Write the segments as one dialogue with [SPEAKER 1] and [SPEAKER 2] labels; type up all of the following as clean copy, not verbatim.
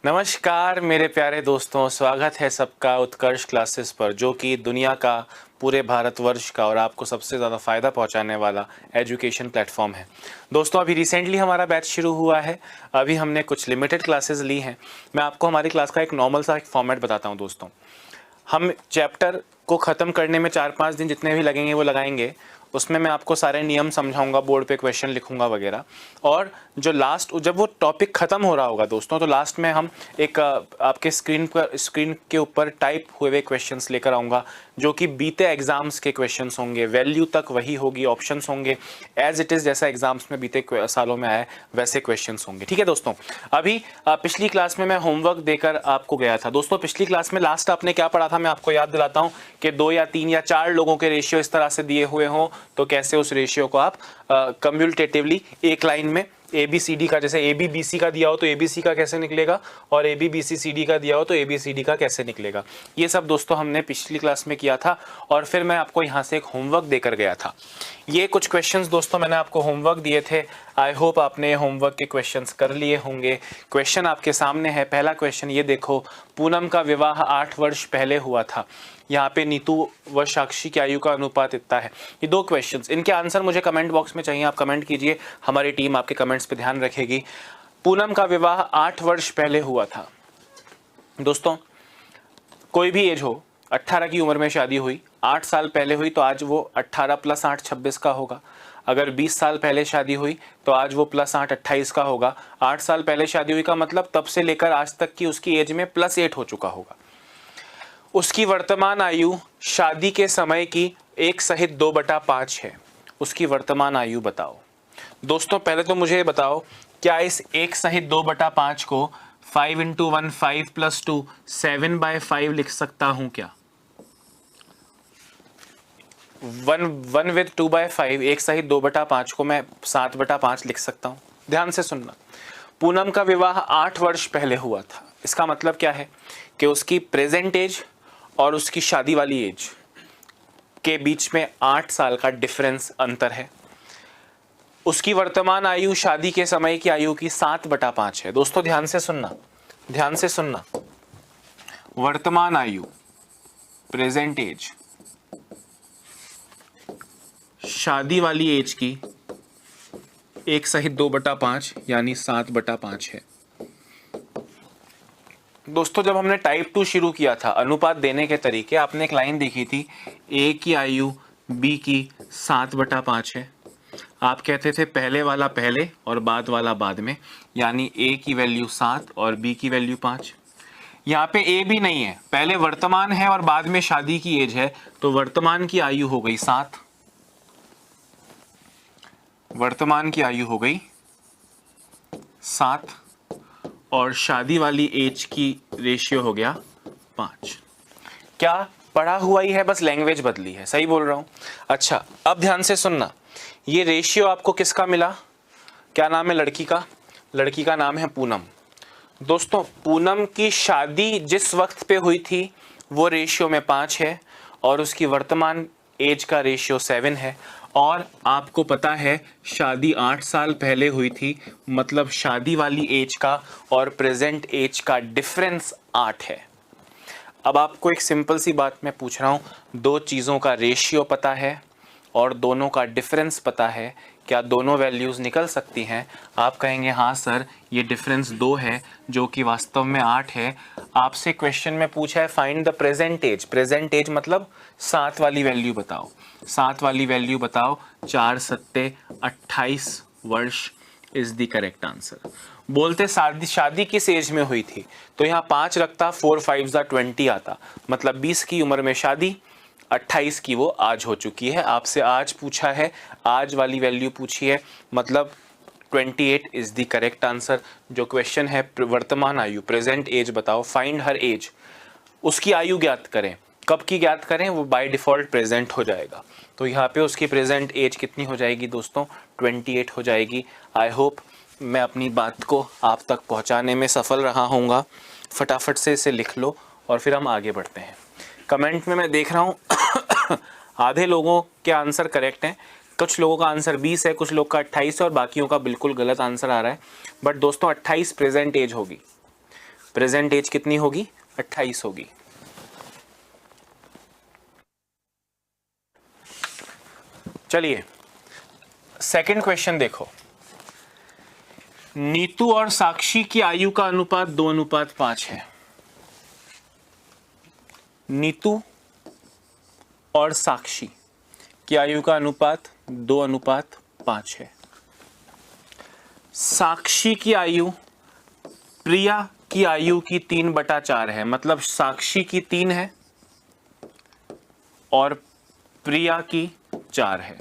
[SPEAKER 1] नमस्कार मेरे प्यारे दोस्तों, स्वागत है सबका उत्कर्ष क्लासेस पर, जो कि दुनिया का, पूरे भारतवर्ष का और आपको सबसे ज़्यादा फ़ायदा पहुंचाने वाला एजुकेशन प्लेटफॉर्म है। दोस्तों अभी रिसेंटली हमारा बैच शुरू हुआ है। अभी हमने कुछ लिमिटेड क्लासेस ली हैं। मैं आपको हमारी क्लास का एक नॉर्मल सा एक फॉर्मेट बताता हूँ दोस्तों। हम चैप्टर को ख़त्म करने में 4-5 दिन जितने भी लगेंगे वो लगाएंगे। उसमें मैं आपको सारे नियम समझाऊंगा, बोर्ड पे क्वेश्चन लिखूंगा वगैरह। और जो लास्ट, जब वो टॉपिक ख़त्म हो रहा होगा दोस्तों, तो लास्ट में हम एक आपके स्क्रीन के ऊपर टाइप हुए हुए क्वेश्चंस लेकर आऊँगा, जो कि बीते एग्जाम्स के क्वेश्चंस होंगे। वैल्यू तक वही होगी, ऑप्शंस होंगे एज इट इज़, जैसा एग्जाम्स में बीते सालों में आया वैसे क्वेश्चंस होंगे। ठीक है दोस्तों। अभी पिछली क्लास में मैं होमवर्क देकर आपको गया था। दोस्तों पिछली क्लास में लास्ट आपने क्या पढ़ा था, मैं आपको याद दिलाता हूँ कि 2 या 3 या 4 लोगों के रेशियो इस तरह से दिए हुए हों, तो कैसे उस रेशियो को आप कम्यूटेटिवली एक लाइन में ए बी सी डी का, जैसे ए बी बी सी का दिया हो तो ए बी सी का कैसे निकलेगा, और A B B C C D का दिया हो तो ए बी सी डी का कैसे निकलेगा। ये सब दोस्तों हमने पिछली क्लास में किया था। और फिर मैं आपको यहाँ से एक होमवर्क देकर गया था। ये कुछ क्वेश्चंस दोस्तों मैंने आपको होमवर्क दिए थे। आई होप आपने होमवर्क के क्वेश्चंस कर लिए होंगे। क्वेश्चन आपके सामने है। पहला क्वेश्चन ये देखो, पूनम का विवाह 8 वर्ष पहले हुआ था। यहाँ पे नीतू व साक्षी की आयु का अनुपात इतना है। ये 2 क्वेश्चंस, इनके आंसर मुझे कमेंट बॉक्स में चाहिए। आप कमेंट कीजिए, हमारी टीम आपके कमेंट्स पे ध्यान रखेगी। पूनम का विवाह 8 वर्ष पहले हुआ था। दोस्तों कोई भी एज हो, 18 की उम्र में शादी हुई, 8 साल पहले हुई, तो आज वो 18 + 8 26 का होगा। अगर 20 साल पहले शादी हुई तो आज वो +8 28 का होगा। 8 साल पहले शादी हुई का मतलब तब से लेकर आज तक की उसकी एज में +8 हो चुका होगा। उसकी वर्तमान आयु शादी के समय की 1 सहित 2/5 है। उसकी वर्तमान आयु बताओ। दोस्तों पहले तो मुझे बताओ, क्या इस 1 सहित 2/5 को 5 × 1 5 + 2 7/5 लिख सकता हूं क्या? 1 विद 2/5, 1 सहित 2/5 को मैं 7/5 लिख सकता हूं। ध्यान से सुनना। पूनम का विवाह 8 वर्ष पहले हुआ था। इसका मतलब क्या है कि उसकी प्रेजेंट एज और उसकी शादी वाली एज के बीच में 8 साल का डिफरेंस, अंतर है। उसकी वर्तमान आयु शादी के समय की आयु की 7/5 है। दोस्तों ध्यान से सुनना, ध्यान से सुनना। वर्तमान आयु, प्रेजेंट एज, शादी वाली एज की 1 सहित 2/5 यानी 7/5 है। दोस्तों जब हमने टाइप 2 शुरू किया था, अनुपात देने के तरीके, आपने एक लाइन देखी थी, ए की आयु बी की 7/5 है। आप कहते थे पहले वाला पहले और बाद वाला बाद में, यानी ए की वैल्यू 7 और बी की वैल्यू 5। यहाँ पे ए भी नहीं है, पहले वर्तमान है और बाद में शादी की एज है, तो वर्तमान की आयु हो गई 7, वर्तमान की आयु हो गई 7 और शादी वाली एज की रेशियो हो गया 5। क्या पढ़ा हुआ ही है, बस लैंग्वेज बदली है। सही बोल रहा हूं? अच्छा अब ध्यान से सुनना। ये रेशियो आपको किसका मिला? क्या नाम है लड़की का? लड़की का नाम है पूनम। दोस्तों पूनम की शादी जिस वक्त पे हुई थी वो रेशियो में 5 है और उसकी वर्तमान एज का रेशियो 7 है। और आपको पता है शादी 8 साल पहले हुई थी, मतलब शादी वाली एज का और प्रेजेंट एज का डिफरेंस 8 है। अब आपको एक सिंपल सी बात मैं पूछ रहा हूँ, 2 चीज़ों का रेशियो पता है और दोनों का डिफरेंस पता है, क्या दोनों वैल्यूज़ निकल सकती हैं? आप कहेंगे हाँ सर ये डिफरेंस 2 है जो कि वास्तव में 8 है। आपसे क्वेश्चन में पूछा है find the present age. Present age मतलब 7 वाली वैल्यू बताओ। 7 वाली वैल्यू बताओ। 4 सत्ते 28 वर्ष इज द करेक्ट आंसर। बोलते शादी किस एज में हुई थी, तो यहाँ 5 रखता, 4 5 20 आता, मतलब 20 की उम्र में शादी, 28 की वो आज हो चुकी है। आपसे आज पूछा है, आज वाली वैल्यू पूछी है, मतलब 28 इज द करेक्ट आंसर। जो क्वेश्चन है वर्तमान आयु, प्रेजेंट एज बताओ, फाइंड हर एज, उसकी आयु ज्ञात करें। कब की ज्ञात करें? वो बाय डिफॉल्ट प्रेजेंट हो जाएगा। तो यहाँ पे उसकी प्रेजेंट एज कितनी हो जाएगी दोस्तों? 28 हो जाएगी। आई होप मैं अपनी बात को आप तक पहुँचाने में सफल रहा हूँगा। फटाफट से इसे लिख लो और फिर हम आगे बढ़ते हैं। कमेंट में मैं देख रहा हूँ आधे लोगों के आंसर करेक्ट हैं, कुछ लोगों का आंसर 20 है, कुछ लोग का 28 है और बाकियों का बिल्कुल गलत आंसर आ रहा है। बट दोस्तों 28 प्रेजेंट एज होगी। प्रेजेंट एज कितनी होगी? 28 होगी। चलिए सेकंड क्वेश्चन देखो। नीतू और साक्षी की आयु का अनुपात 2:5 है। नीतू और साक्षी की आयु का अनुपात 2:5 है। साक्षी की आयु प्रिया की आयु की 3/4 है, मतलब साक्षी की 3 है और प्रिया की 4 है।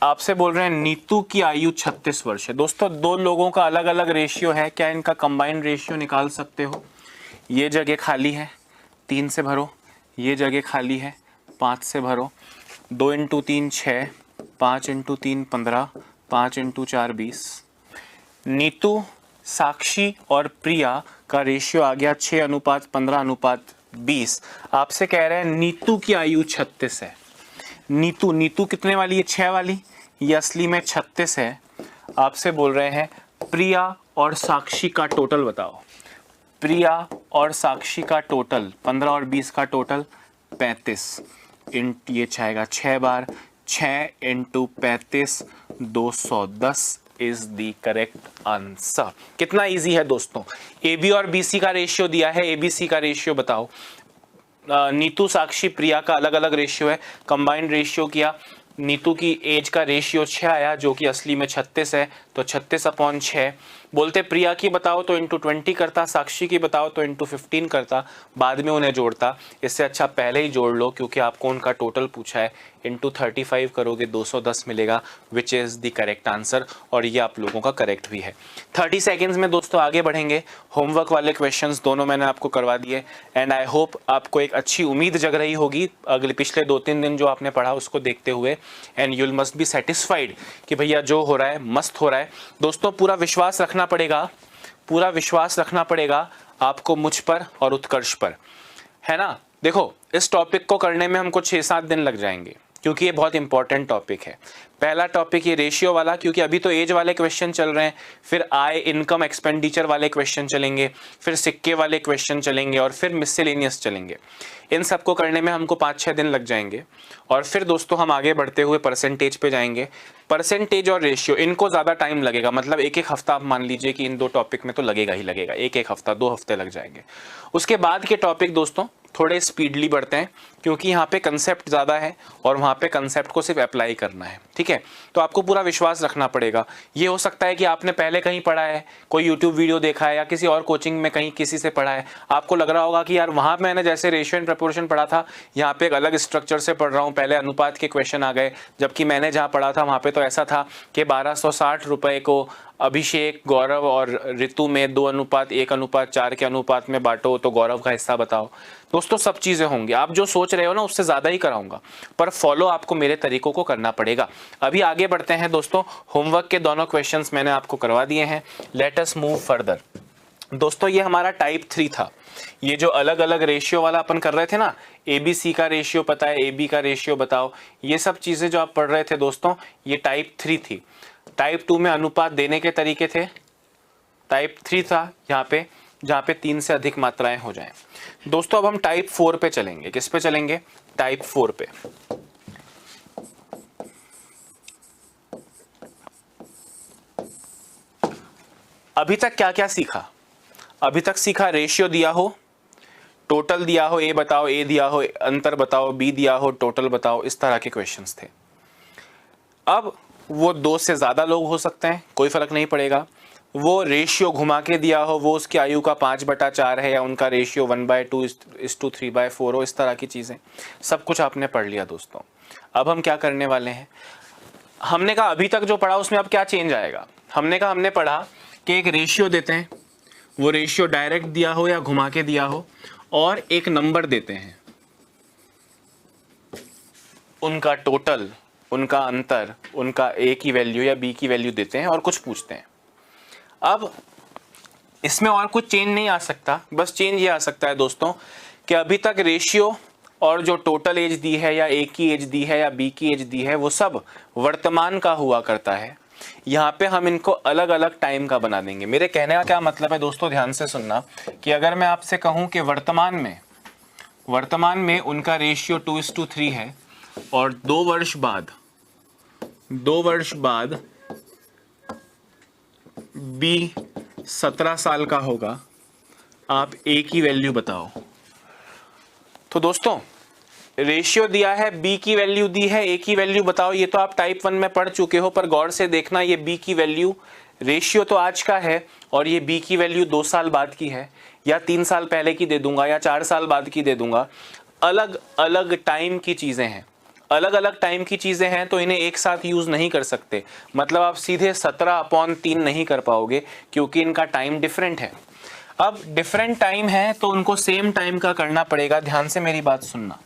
[SPEAKER 1] आपसे बोल रहे हैं नीतू की आयु 36 वर्ष है। दोस्तों दो लोगों का अलग अलग रेशियो है, क्या इनका कंबाइंड रेशियो निकाल सकते हो? ये जगह खाली है, 3 से भरो। ये जगह खाली है, 5 से भरो। 2 × 3 6, 5 × 3 15, 5 × 4 20। नीतू, साक्षी और प्रिया का रेशियो आ गया 6:15:20। आपसे कह रहे हैं नीतू की आयु 36 है। नीतू कितने वाली है? 6 वाली। ये असली में 36 है। आपसे बोल रहे हैं प्रिया और साक्षी का टोटल बताओ। प्रिया और साक्षी का टोटल 15 और 20 का टोटल 35। ये आएगा 6 बार, 6 × 35 210 इज द करेक्ट आंसर। कितना इजी है दोस्तों। AB और BC का रेशियो दिया है, ABC का रेशियो बताओ। नीतू, साक्षी, प्रिया का अलग अलग रेशियो है, कंबाइंड रेशियो किया। नीतू की एज का रेशियो 6 आया, जो कि असली में 36 है, तो 36/6। बोलते प्रिया की बताओ तो × 20 करता, साक्षी की बताओ तो × 15 करता, बाद में उन्हें जोड़ता। इससे अच्छा पहले ही जोड़ लो, क्योंकि आपको उनका टोटल पूछा है। × 35 करोगे 210 मिलेगा, which is the correct answer, और ये आप लोगों का करेक्ट भी है। 30 सेकेंड्स में दोस्तों आगे बढ़ेंगे। होमवर्क वाले क्वेश्चंस दोनों मैंने आपको करवा दिए, एंड आई होप आपको एक अच्छी उम्मीद जग रही होगी अगले पिछले 2-3 दिन जो आपने पढ़ा उसको देखते हुए, and you'll must be satisfied कि भैया जो हो रहा है मस्त हो रहा है। दोस्तों पूरा विश्वास रखना पड़ेगा, पूरा विश्वास रखना पड़ेगा आपको मुझ पर और उत्कर्ष पर, है ना। देखो इस टॉपिक को करने में हमको 6-7 दिन लग जाएंगे, क्योंकि ये बहुत इंपॉर्टेंट टॉपिक है। पहला टॉपिक ये रेशियो वाला, क्योंकि अभी तो एज वाले क्वेश्चन चल रहे हैं, फिर आय, इनकम, एक्सपेंडिचर वाले क्वेश्चन चलेंगे, फिर सिक्के वाले क्वेश्चन चलेंगे, और फिर मिसलेनियस चलेंगे। इन सबको करने में हमको 5-6 दिन लग जाएंगे, और फिर दोस्तों हम आगे बढ़ते हुए परसेंटेज पे जाएंगे। परसेंटेज और रेशियो, इनको ज़्यादा टाइम लगेगा, मतलब 1-1 हफ्ता आप मान लीजिए कि इन 2 टॉपिक में तो लगेगा ही लगेगा। 1-1 हफ्ता, 2 हफ्ते लग जाएंगे। उसके बाद के टॉपिक दोस्तों थोड़े स्पीडली बढ़ते हैं, क्योंकि यहाँ पे कंसेप्ट ज़्यादा है और वहाँ पे कंसेप्ट को सिर्फ अप्लाई करना है, ठीक है। तो आपको पूरा विश्वास रखना पड़ेगा। ये हो सकता है कि आपने पहले कहीं पढ़ा है, कोई यूट्यूब वीडियो देखा है, या किसी और कोचिंग में कहीं किसी से पढ़ा है, आपको लग रहा होगा कि यार वहाँ मैंने जैसे रेशियो एंड प्रपोर्शन पढ़ा था, यहाँ पे एक अलग स्ट्रक्चर से पढ़ रहा हूँ, पहले अनुपात के क्वेश्चन आ गए, जबकि मैंने जहाँ पढ़ा था वहाँ पे तो ऐसा था कि 1260 रुपये को अभिषेक, गौरव और ऋतु में 2:1:4 के अनुपात में बांटो, तो गौरव का हिस्सा बताओ। दोस्तों सब चीज़ें होंगी, आप जो सोच रहे हो ना उससे ज़्यादा ही कराऊंगा, पर फॉलो आपको मेरे तरीकों को करना पड़ेगा। अभी आगे बढ़ते हैं दोस्तों। होमवर्क के दोनों क्वेश्चंस मैंने आपको करवा दिए हैं। Let us move further. दोस्तों ये हमारा टाइप 3 था। ये जो अलग अलग रेशियो वाला अपन कर रहे थे ना, ABC का रेशियो पता है, AB का रेशियो बताओ, ये सब चीज़ें जो आप पढ़ रहे थे दोस्तों, ये टाइप 3 थी। टाइप 2 में अनुपात देने के तरीके थे, टाइप 3 था यहाँ पे, जहाँ पे 3 से अधिक मात्राएं हो जाएं। दोस्तों अब हम टाइप 4 पे चलेंगे। किस पे चलेंगे? टाइप 4 पे। अभी तक क्या क्या सीखा? अभी तक सीखा रेशियो दिया हो, टोटल दिया हो, ए बताओ, ए दिया हो, अंतर बताओ, बी दिया हो, टोटल बताओ, इस तरह के क्वेश्चंस थे। अब वो 2 से ज़्यादा लोग हो सकते हैं, कोई फर्क नहीं पड़ेगा। वो रेशियो घुमा के दिया हो, वो उसकी आयु का 5/4 है, या उनका रेशियो 1/2:3/4 हो, इस तरह की चीज़ें सब कुछ आपने पढ़ लिया दोस्तों। अब हम क्या करने वाले हैं? हमने कहा अभी तक जो पढ़ा उसमें अब क्या चेंज आएगा। हमने कहा हमने पढ़ा कि एक रेशियो देते हैं, वो रेशियो डायरेक्ट दिया हो या घुमा के दिया हो, और एक नंबर देते हैं, उनका टोटल, उनका अंतर, उनका ए की वैल्यू या बी की वैल्यू देते हैं और कुछ पूछते हैं। अब इसमें और कुछ चेंज नहीं आ सकता, बस चेंज ये आ सकता है दोस्तों कि अभी तक रेशियो और जो टोटल एज दी है, या ए की एज दी है या बी की एज दी है, वो सब वर्तमान का हुआ करता है। यहाँ पे हम इनको अलग अलग टाइम का बना देंगे। मेरे कहने का क्या मतलब है दोस्तों, ध्यान से सुनना, कि अगर मैं आपसे कहूँ कि वर्तमान में उनका रेशियो 2:3 है और 2 वर्ष बाद बी 17 साल का होगा, आप ए की वैल्यू बताओ। तो दोस्तों रेशियो दिया है, बी की वैल्यू दी है, ए की वैल्यू बताओ। ये तो आप टाइप 1 में पढ़ चुके हो, पर गौर से देखना, ये बी की वैल्यू, रेशियो तो आज का है और ये बी की वैल्यू 2 साल बाद की है, या 3 साल पहले की दे दूंगा, या 4 साल बाद की दे दूंगा। अलग अलग टाइम की चीजें हैं, अलग अलग टाइम की चीजें हैं, तो इन्हें एक साथ यूज नहीं कर सकते। मतलब आप सीधे 17/3 नहीं कर पाओगे, क्योंकि इनका टाइम डिफरेंट है। अब डिफरेंट टाइम है तो उनको सेम टाइम का करना पड़ेगा। ध्यान से मेरी बात सुनना।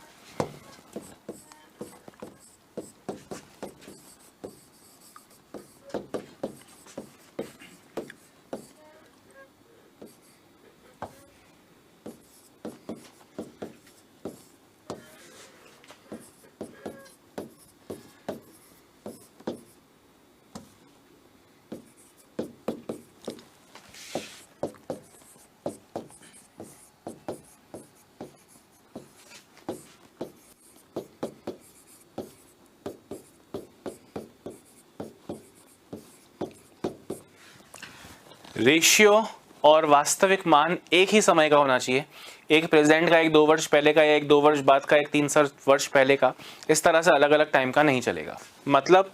[SPEAKER 1] रेशियो और वास्तविक मान एक ही समय का होना चाहिए। एक प्रेजेंट का, एक 2 वर्ष पहले का, या एक 2 वर्ष बाद का, एक 3 वर्ष पहले का। इस तरह से अलग अलग टाइम का नहीं चलेगा। मतलब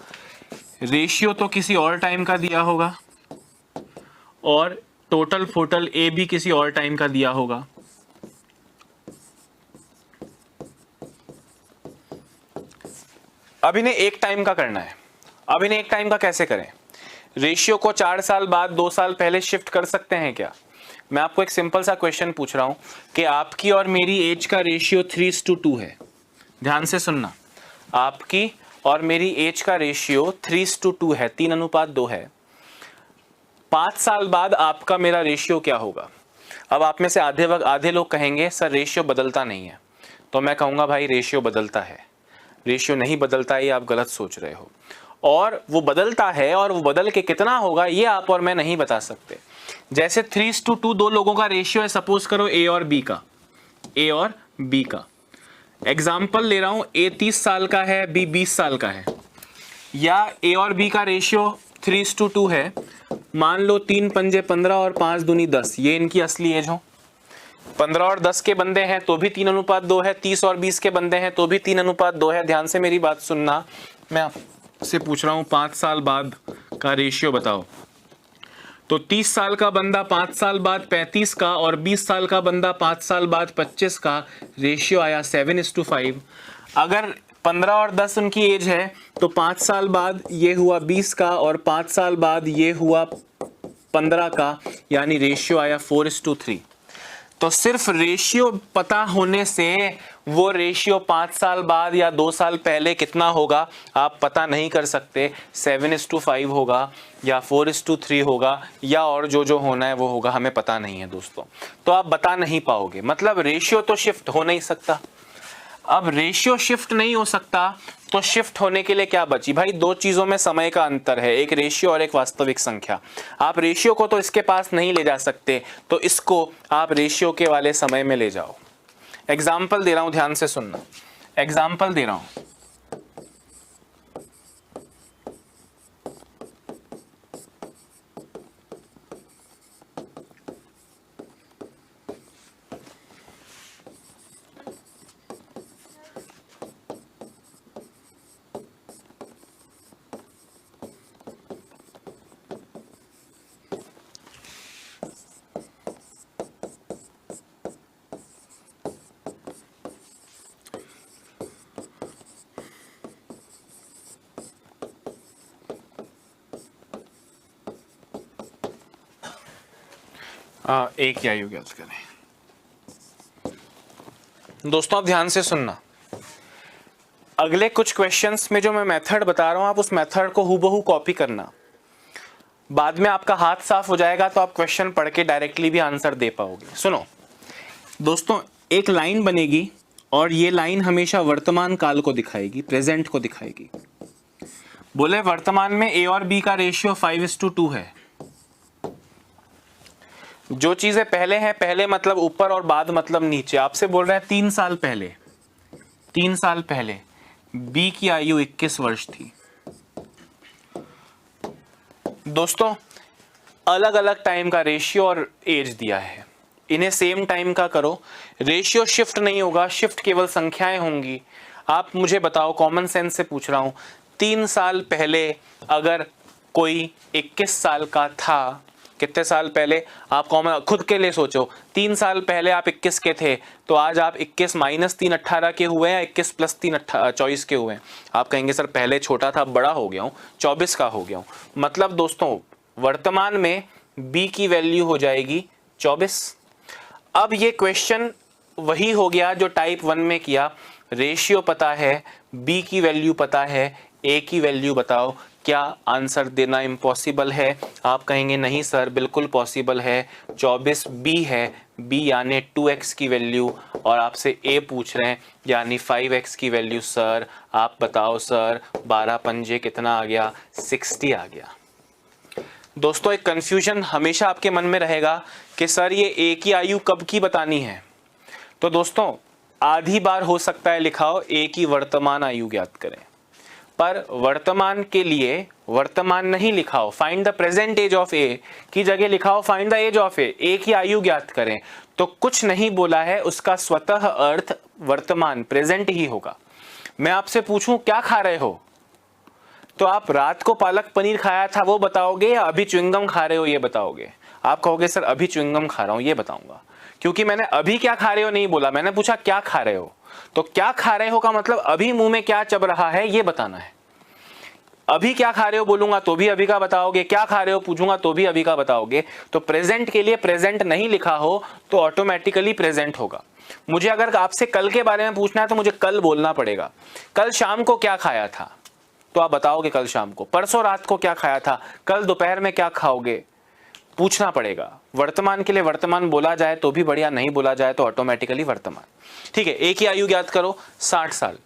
[SPEAKER 1] रेशियो तो किसी और टाइम का दिया होगा और टोटल ए भी किसी और टाइम का दिया होगा। अब इन्हें एक टाइम का करना है। अब इन्हें एक टाइम का कैसे करें? रेशियो को 4 साल बाद 2 साल पहले शिफ्ट कर सकते हैं क्या? मैं आपको एक सिंपल सा क्वेश्चन पूछ रहा हूं कि आपकी और मेरी एज का रेशियो 3:2 है। ध्यान से सुनना, आपकी और मेरी एज का रेशियो 3:2 है, 3:2 है। 5 साल बाद आपका मेरा रेशियो क्या होगा? अब आप में से आधे लोग कहेंगे सर रेशियो बदलता नहीं है, तो मैं कहूंगा भाई रेशियो बदलता है। रेशियो नहीं बदलता है, ये आप गलत सोच रहे हो। और वो बदलता है, और वो बदल के कितना होगा ये आप और मैं नहीं बता सकते। जैसे 3:2 दो लोगों का रेशियो है, सपोज करो ए और बी का। एग्जाम्पल ले रहा हूं, ए 30 साल का है, बी 20 साल का है। या ए और बी का रेशियो 3:2 है, मान लो 3 पंजे 15 और 5 दूनी 10, ये इनकी असली एज हो। 15 और 10 के बंदे हैं तो भी 3:2 है, 30 और 20 के बंदे हैं तो भी 3:2 है। ध्यान से मेरी बात सुनना, मैं आपसे पूछ रहा हूं 5 साल बाद का रेशियो बताओ। तो 30 साल का बंदा 5 साल बाद 35 का, और 20 साल का बंदा 5 साल बाद 25 का, रेशियो आया 7:5। अगर 15 और 10 उनकी एज है तो 5 साल बाद ये हुआ 20 का, और 5 साल बाद ये हुआ 15 का, यानी रेशियो आया 4:3। तो सिर्फ रेशियो पता होने से वो रेशियो 5 साल बाद या 2 साल पहले कितना होगा आप पता नहीं कर सकते। 7:5 होगा या 4:3 होगा, या और जो होना है वो होगा, हमें पता नहीं है दोस्तों। तो आप बता नहीं पाओगे। मतलब रेशियो तो शिफ्ट हो नहीं सकता। अब रेशियो शिफ्ट नहीं हो सकता तो शिफ्ट होने के लिए क्या बची भाई? 2 चीजों में समय का अंतर है, एक रेशियो और एक वास्तविक संख्या। आप रेशियो को तो इसके पास नहीं ले जा सकते, तो इसको आप रेशियो के वाले समय में ले जाओ। एग्जाम्पल दे रहा हूं, ध्यान से सुनना। एग्जाम्पल दे रहा हूं, एक ही आयु ज्ञात करें। दोस्तों आप ध्यान से सुनना, अगले कुछ क्वेश्चंस में जो मैं मेथड बता रहा हूं, आप उस मेथड को हूबहू कॉपी करना। बाद में आपका हाथ साफ हो जाएगा तो आप क्वेश्चन पढ़ के डायरेक्टली भी आंसर दे पाओगे। सुनो दोस्तों, एक लाइन बनेगी और ये लाइन हमेशा वर्तमान काल को दिखाएगी, प्रेजेंट को दिखाएगी। बोले वर्तमान में ए और बी का रेशियो 5:2 है। जो चीजें पहले हैं, पहले मतलब ऊपर और बाद मतलब नीचे, आपसे बोल रहे हैं 3 साल पहले बी की आयु 21 वर्ष थी। दोस्तों अलग अलग टाइम का रेशियो और एज दिया है, इन्हें सेम टाइम का करो, रेशियो शिफ्ट नहीं होगा, शिफ्ट केवल संख्याएं होंगी। आप मुझे बताओ, कॉमन सेंस से पूछ रहा हूं, 3 साल पहले अगर कोई 21 साल का था, कितने साल पहले आप कॉमन खुद के लिए सोचो, 3 साल पहले आप 21 के थे, तो आज आप 21 - 3 18 के हुए हैं या 21 + 3 24 के हुए हैं? आप कहेंगे सर पहले छोटा था, बड़ा हो गया हूं, 24 का हो गया हूं। मतलब दोस्तों वर्तमान में b की वैल्यू हो जाएगी 24। अब ये क्वेश्चन वही हो गया जो टाइप 1 में किया, रेशियो पता है, b की वैल्यू पता है, a की वैल्यू बताओ, क्या आंसर देना इम्पॉसिबल है? आप कहेंगे नहीं सर बिल्कुल पॉसिबल है, 24 b है, b यानी 2x की वैल्यू, और आपसे a पूछ रहे हैं यानी 5x की वैल्यू। सर आप बताओ सर 12 पंजे कितना आ गया? 60 आ गया। दोस्तों एक कंफ्यूजन हमेशा आपके मन में रहेगा कि सर ये a की आयु कब की बतानी है। तो दोस्तों आधी बार हो सकता है लिखा हो a की वर्तमान आयु ज्ञात करें, पर वर्तमान के लिए वर्तमान नहीं लिखा हो, find the present age of a की जगह लिखा हो find the age of a की आयु ज्ञात करें, तो कुछ नहीं बोला है, उसका स्वतः अर्थ वर्तमान प्रेजेंट ही होगा। मैं आपसे पूछूं क्या खा रहे हो, तो आप रात को पालक पनीर खाया था वो बताओगे या अभी च्युइंगम खा रहे हो ये बताओगे? आप कहोगे सर अभी च्युइंगम खा रहा हूं ये बताऊंगा, क्योंकि मैंने अभी क्या खा रहे हो नहीं बोला, मैंने पूछा क्या खा रहे हो। तो क्या खा रहे हो का मतलब अभी मुंह में क्या चब रहा है ये बताना है। अभी क्या खा रहे हो बोलूंगा तो भी अभी का बताओगे, क्या खा रहे हो पूछूंगा तो भी अभी का बताओगे। तो प्रेजेंट के लिए प्रेजेंट नहीं लिखा हो तो ऑटोमेटिकली प्रेजेंट होगा। मुझे अगर आपसे कल के बारे में पूछना है तो मुझे कल बोलना पड़ेगा, कल शाम को क्या खाया था तो आप बताओगे कल शाम को, परसों रात को क्या खाया था, कल दोपहर में क्या खाओगे, पूछना पड़ेगा। वर्तमान के लिए वर्तमान बोला जाए तो भी बढ़िया, नहीं बोला जाए तो ऑटोमेटिकली वर्तमान। ठीक है, एक ही आयु ज्ञात करो 60 साल।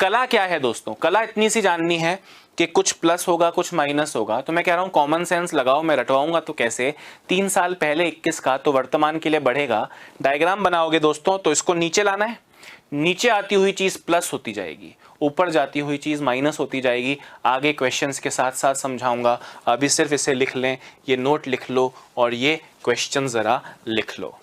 [SPEAKER 1] कला क्या है दोस्तों? कला इतनी सी जाननी है कि कुछ प्लस होगा कुछ माइनस होगा, तो मैं कह रहा हूं कॉमन सेंस लगाओ। मैं रटवाऊंगा तो कैसे, 3 साल पहले 21 का तो वर्तमान के लिए बढ़ेगा, डायग्राम बनाओगे दोस्तों तो इसको नीचे लाना है, नीचे आती हुई चीज प्लस होती जाएगी, ऊपर जाती हुई चीज माइनस होती जाएगी। आगे क्वेश्चंस के साथ साथ समझाऊंगा, अभी सिर्फ इसे लिख लें, ये नोट लिख लो और ये क्वेश्चन जरा लिख लो।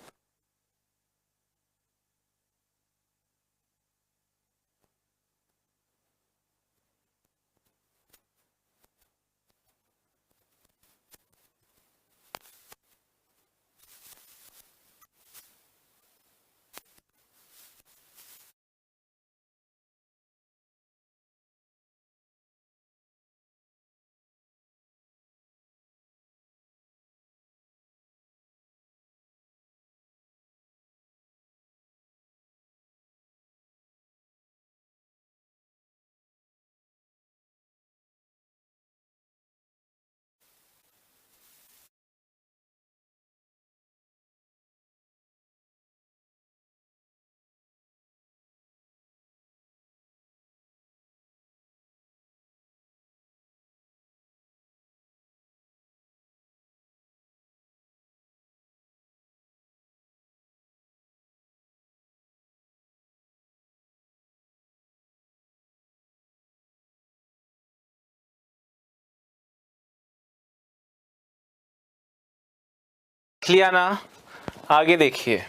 [SPEAKER 1] लिया ना? आगे देखिए,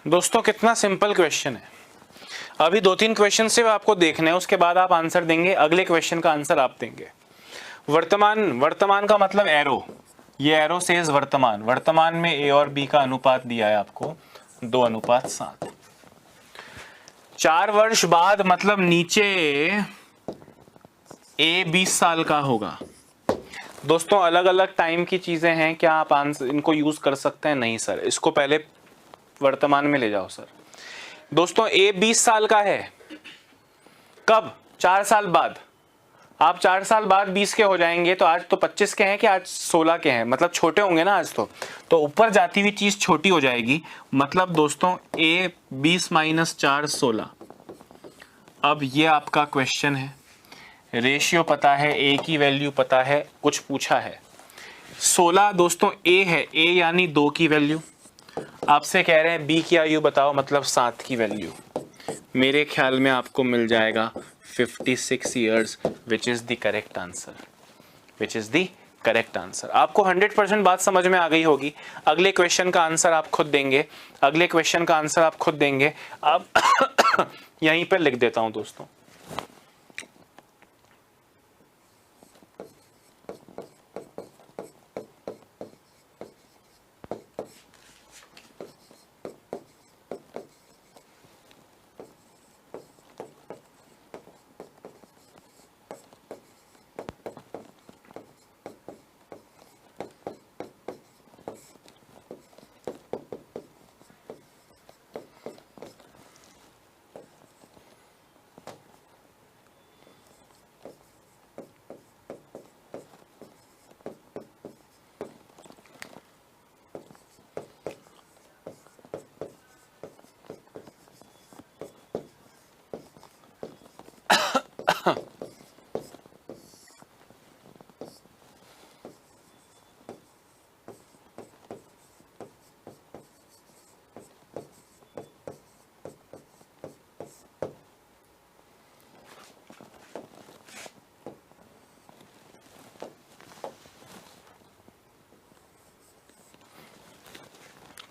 [SPEAKER 1] दोस्तों कितना सिंपल क्वेश्चन है। अभी 2-3 क्वेश्चन सिर्फ आपको देखने हैं, उसके बाद आप आंसर देंगे, अगले क्वेश्चन का आंसर आप देंगे। वर्तमान, वर्तमान का मतलब एरो, ये एरो सेज वर्तमान, वर्तमान में ए और बी का अनुपात दिया है आपको 2:7। 4 वर्ष बाद मतलब नीचे ए 20 साल का होगा। दोस्तों अलग अलग टाइम की चीजें हैं, क्या आप आंसर इनको यूज कर सकते हैं? नहीं सर, इसको पहले वर्तमान में ले जाओ सर। दोस्तों ए 20 साल का है, कब? 4 साल बाद। आप 4 साल बाद 20 के हो जाएंगे, तो आज तो 25 के हैं कि आज 16 के हैं, मतलब छोटे होंगे ना आज तो ऊपर जाती हुई चीज छोटी हो जाएगी। मतलब दोस्तों a 20 - 4 16। अब ये आपका क्वेश्चन है, रेशियो पता है, a की वैल्यू पता है, कुछ पूछा है 16 दोस्तों a है, a यानी 2 की वैल्यू। आपसे कह रहे हैं b की आयु बताओ, मतलब 7 की वैल्यू। मेरे ख्याल में आपको मिल जाएगा 56 years, which is the correct answer, which is the correct answer। आपको 100% बात समझ में आ गई होगी। अगले क्वेश्चन का आंसर आप खुद देंगे, अगले क्वेश्चन का आंसर आप खुद देंगे। अब यहीं पर लिख देता हूं दोस्तों,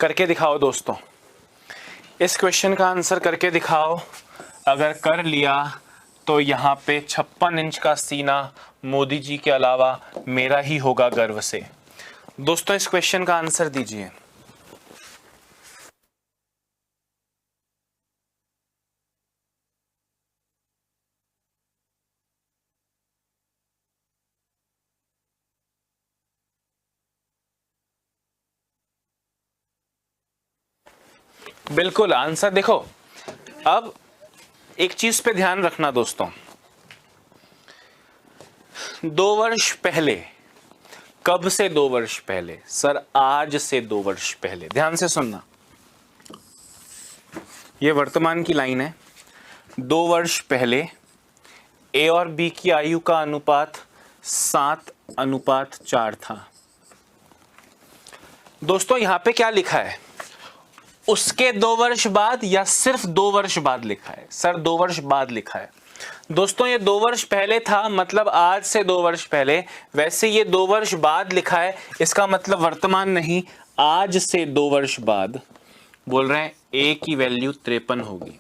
[SPEAKER 1] करके दिखाओ दोस्तों, इस क्वेश्चन का आंसर करके दिखाओ। अगर कर लिया तो यहाँ पे 56 इंच का सीना मोदी जी के अलावा मेरा ही होगा गर्व से। दोस्तों इस क्वेश्चन का आंसर दीजिए। बिल्कुल आंसर देखो। अब एक चीज पे ध्यान रखना दोस्तों, 2 वर्ष पहले, कब से 2 वर्ष पहले? सर आज से 2 वर्ष पहले। ध्यान से सुनना, ये वर्तमान की लाइन है। 2 वर्ष पहले ए और बी की आयु का अनुपात 7:4 था। दोस्तों यहां पे क्या लिखा है? उसके 2 वर्ष बाद या सिर्फ 2 वर्ष बाद लिखा है? सर 2 वर्ष बाद लिखा है। दोस्तों ये 2 वर्ष पहले था, मतलब आज से 2 वर्ष पहले। वैसे ये 2 वर्ष बाद लिखा है, इसका मतलब वर्तमान नहीं, आज से 2 वर्ष बाद। बोल रहे हैं ए की वैल्यू 53 होगी।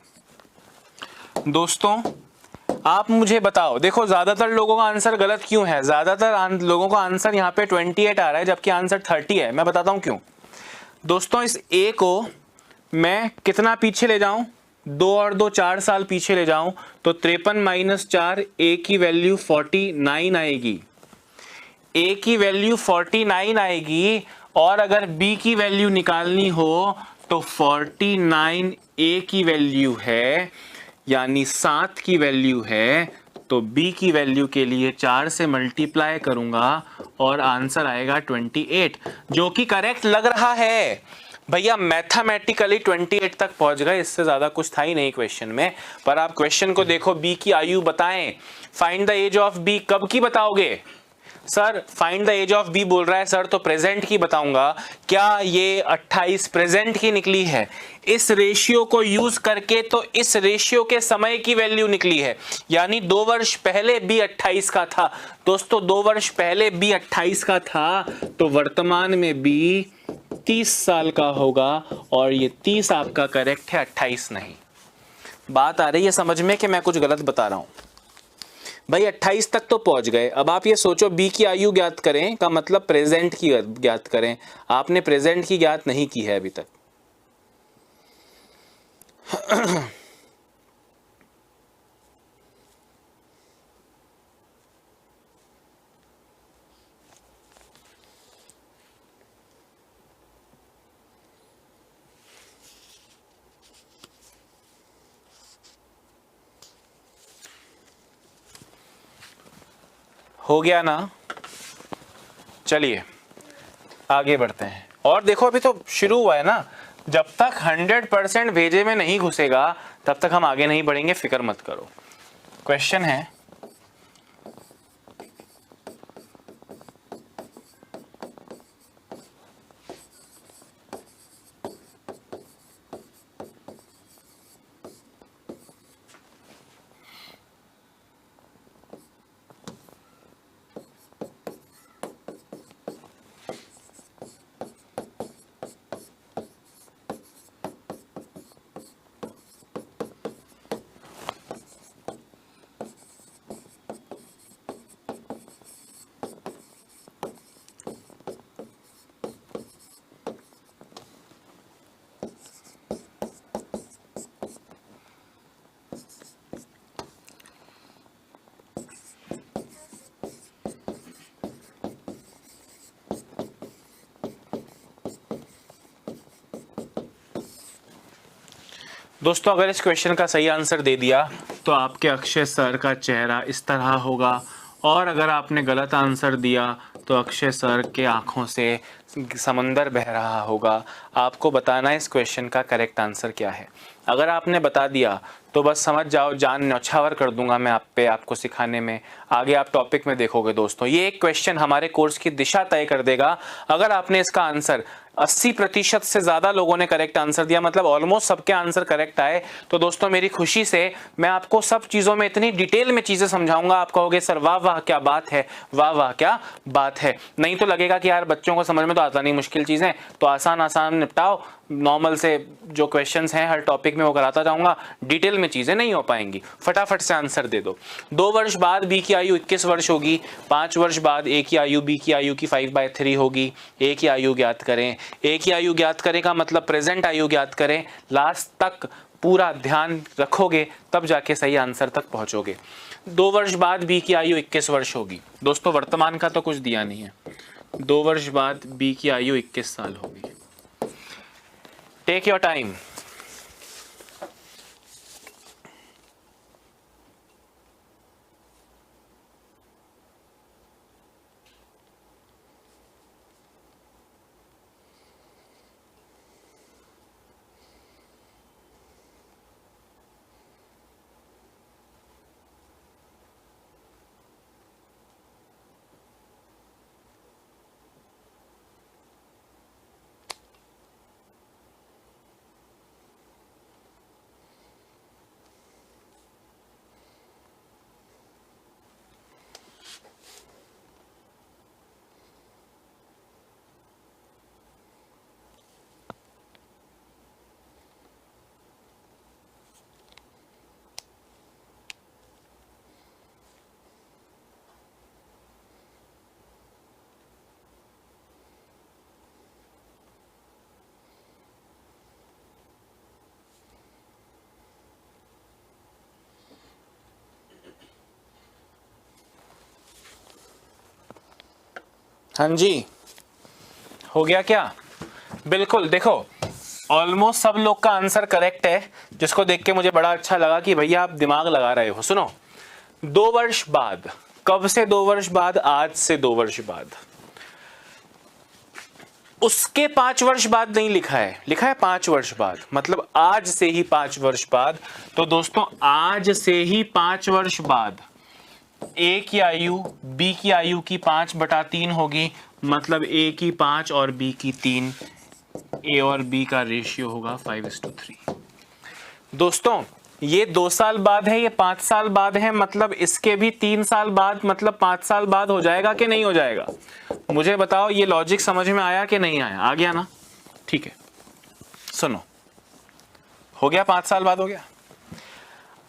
[SPEAKER 1] दोस्तों आप मुझे बताओ, देखो ज्यादातर लोगों का आंसर गलत क्यों है? ज्यादातर लोगों का आंसर यहाँ पे 28 आ रहा है, जबकि आंसर 30 है। मैं बताता हूं क्यों। दोस्तों इस ए को मैं कितना पीछे ले जाऊं? 2 और 2 4 साल पीछे ले जाऊं तो 53 - 4, ए की वैल्यू 49 आएगी। ए की वैल्यू 49 आएगी, और अगर बी की वैल्यू निकालनी हो तो 49 ए की वैल्यू है, यानी 7 की वैल्यू है, तो बी की वैल्यू के लिए 4 से मल्टीप्लाई करूंगा और आंसर आएगा 28, जो कि करेक्ट लग रहा है। भैया मैथमेटिकली 28 तक पहुंच गए, इससे ज्यादा कुछ था ही नहीं क्वेश्चन में। पर आप क्वेश्चन को देखो, बी की आयु बताएं, find the age of B. कब की बताओगे sir? Find the age of B बोल रहा है सर, तो प्रेजेंट की बताऊंगा। क्या ये 28 प्रेजेंट की निकली है? इस रेशियो को यूज करके तो इस रेशियो के समय की वैल्यू निकली है, यानी 2 वर्ष पहले बी 28 का था। दोस्तों 2 वर्ष पहले बी 28 का था, तो वर्तमान में बी 30 साल का होगा, और ये 30 आपका करेक्ट है, 28 नहीं। बात आ रही है समझ में कि मैं कुछ गलत बता रहा हूं? भाई 28 तक तो पहुंच गए। अब आप ये सोचो बी की आयु ज्ञात करें का मतलब प्रेजेंट की ज्ञात करें। आपने प्रेजेंट की ज्ञात नहीं की है अभी तक। हो गया ना? चलिए आगे बढ़ते हैं। और देखो अभी तो शुरू हुआ है ना, जब तक 100% भेजे में नहीं घुसेगा तब तक हम आगे नहीं बढ़ेंगे, फिक्र मत करो। क्वेश्चन है, दोस्तों अगर इस क्वेश्चन का सही आंसर दे दिया तो आपके अक्षय सर का चेहरा इस तरह होगा, और अगर आपने गलत आंसर दिया तो अक्षय सर के आंखों से समंदर बह रहा होगा। आपको बताना है इस क्वेश्चन का करेक्ट आंसर क्या है। अगर आपने बता दिया तो बस समझ जाओ जान न्यौछावर कर दूंगा मैं आप पे, आपको सिखाने में। आगे आप टॉपिक में देखोगे दोस्तों, ये एक क्वेश्चन हमारे कोर्स की दिशा तय कर देगा। अगर आपने इसका आंसर 80% से ज़्यादा लोगों ने करेक्ट आंसर दिया, मतलब ऑलमोस्ट सबके आंसर करेक्ट आए, तो दोस्तों मेरी खुशी से मैं आपको सब चीज़ों में इतनी डिटेल में चीज़ें समझाऊंगा, आप कहोगे सर वाह वाह क्या बात है, वाह वाह क्या बात है। नहीं तो लगेगा कि यार बच्चों को समझ में तो आता नहीं, मुश्किल चीज़ें तो आसान आसान निपटाओ, नॉर्मल से जो क्वेश्चंस हैं हर टॉपिक में वो कराता जाऊंगा, डिटेल में चीज़ें नहीं हो पाएंगी। फटाफट से आंसर दे दो। 2 वर्ष बाद बी की आयु 21 वर्ष होगी। 5 वर्ष बाद ए की आयु बी की आयु की 5/3 होगी। ए की आयु ज्ञात करें। ए की आयु ज्ञात करें का मतलब प्रेजेंट आयु ज्ञात करें। लास्ट तक पूरा ध्यान रखोगे तब जाके सही आंसर तक पहुंचोगे। 2 वर्ष बाद बी की आयु 21 वर्ष होगी। दोस्तों वर्तमान का तो कुछ दिया नहीं है। 2 वर्ष बाद बी की आयु 21 साल होगी। Take your time. हाँ जी, हो गया क्या? बिल्कुल, देखो ऑलमोस्ट सब लोग का आंसर करेक्ट है, जिसको देख के मुझे बड़ा अच्छा लगा कि भैया आप दिमाग लगा रहे हो। सुनो, 2 वर्ष बाद, कब से 2 वर्ष बाद? आज से 2 वर्ष बाद। उसके 5 वर्ष बाद नहीं लिखा है, लिखा है 5 वर्ष बाद, मतलब आज से ही 5 वर्ष बाद। तो दोस्तों आज से ही 5 वर्ष बाद ए की आयु बी की आयु की 5/3 होगी, मतलब ए की 5 और बी की 3। ए और बी का रेशियो होगा 5:3। दोस्तों ये 2 साल बाद है, ये 5 साल बाद है, मतलब इसके भी 3 साल बाद, मतलब 5 साल बाद हो जाएगा कि नहीं हो जाएगा? मुझे बताओ, ये लॉजिक समझ में आया कि नहीं आया? आ गया ना? ठीक है, सुनो, हो गया 5 साल बाद हो गया।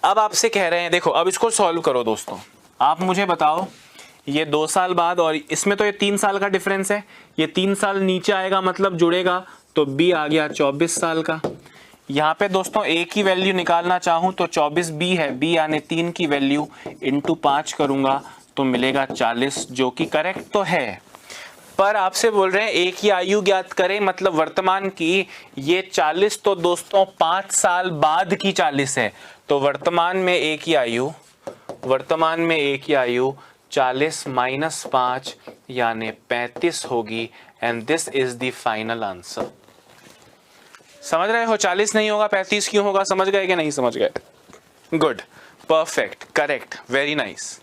[SPEAKER 1] अब आपसे कह रहे हैं, देखो अब इसको सॉल्व करो दोस्तों। आप मुझे बताओ, ये 2 साल बाद, और इसमें तो ये 3 साल का डिफरेंस है, ये 3 साल नीचे आएगा मतलब जुड़ेगा, तो बी आ गया 24 साल का। यहाँ पे दोस्तों ए की वैल्यू निकालना चाहूँ तो 24 बी है, बी यानी 3 की वैल्यू इंटू 5 करूँगा तो मिलेगा 40, जो कि करेक्ट तो है। पर आपसे बोल रहे हैं ए की आयु ज्ञात करें, मतलब वर्तमान की। ये 40 तो दोस्तों 5 साल बाद की 40 है, तो वर्तमान में ए की आयु 40 माइनस 5 यानी 35 होगी, and this is the final answer. समझ रहे हो? 40 नहीं होगा, 35 क्यों होगा? समझ गए कि नहीं समझ गए? Good, perfect, correct, very nice,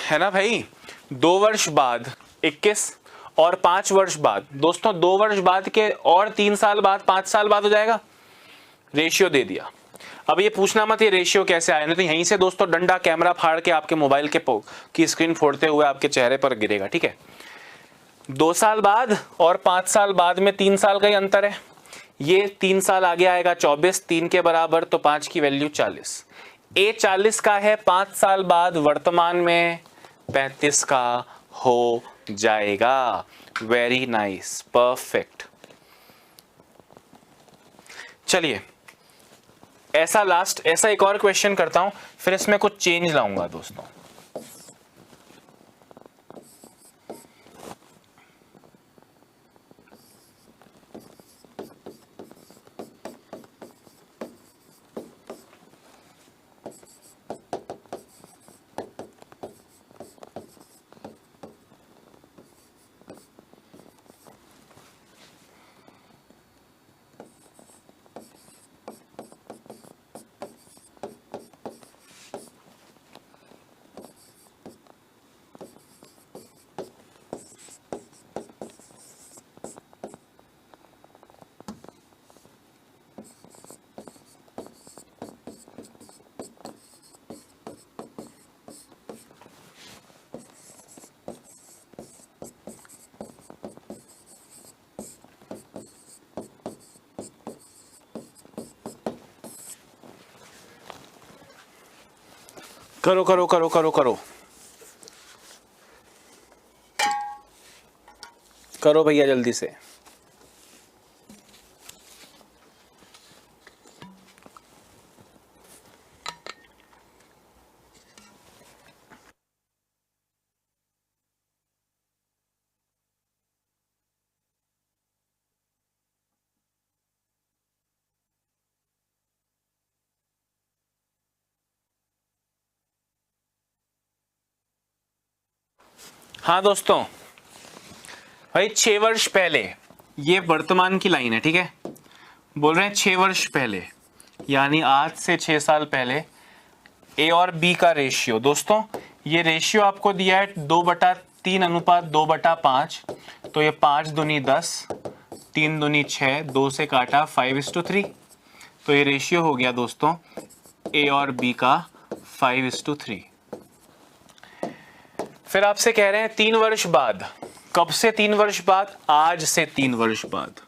[SPEAKER 1] है ना भाई। 2 वर्ष बाद 21 और 5 वर्ष बाद, दोस्तों 2 वर्ष बाद के और 3 साल बाद 5 साल बाद हो जाएगा। रेशियो दे दिया। अब ये पूछना मत ये रेशियो कैसे आया, नहीं तो यहीं से दोस्तों डंडा कैमरा फाड़ के आपके मोबाइल की स्क्रीन फोड़ते हुए आपके चेहरे पर गिरेगा, ठीक है। 2 साल बाद और 5 साल बाद में 3 साल का ही अंतर है। ये 3 साल आगे आएगा 24, 3 के बराबर, तो 5 की वैल्यू 40। ए 40 का है, 5 साल बाद वर्तमान में 35 का हो जाएगा। Very nice, perfect. चलिए ऐसा एक और क्वेश्चन करता हूं, फिर इसमें कुछ चेंज लाऊंगा दोस्तों। करो करो करो करो करो करो भैया जल्दी से। हाँ दोस्तों, भाई 6 वर्ष पहले, ये वर्तमान की लाइन है, ठीक है। बोल रहे हैं 6 वर्ष पहले, यानी आज से 6 साल पहले ए और बी का रेशियो। दोस्तों ये रेशियो आपको दिया है 2/3 अनुपात 2/5, तो ये 5 दूनी 10, 3 दूनी 6, 2 से काटा 5:3, तो ये रेशियो हो गया दोस्तों ए और बी का 5:3। फिर आपसे कह रहे हैं 3 वर्ष बाद। कब से 3 वर्ष बाद? आज से 3 वर्ष बाद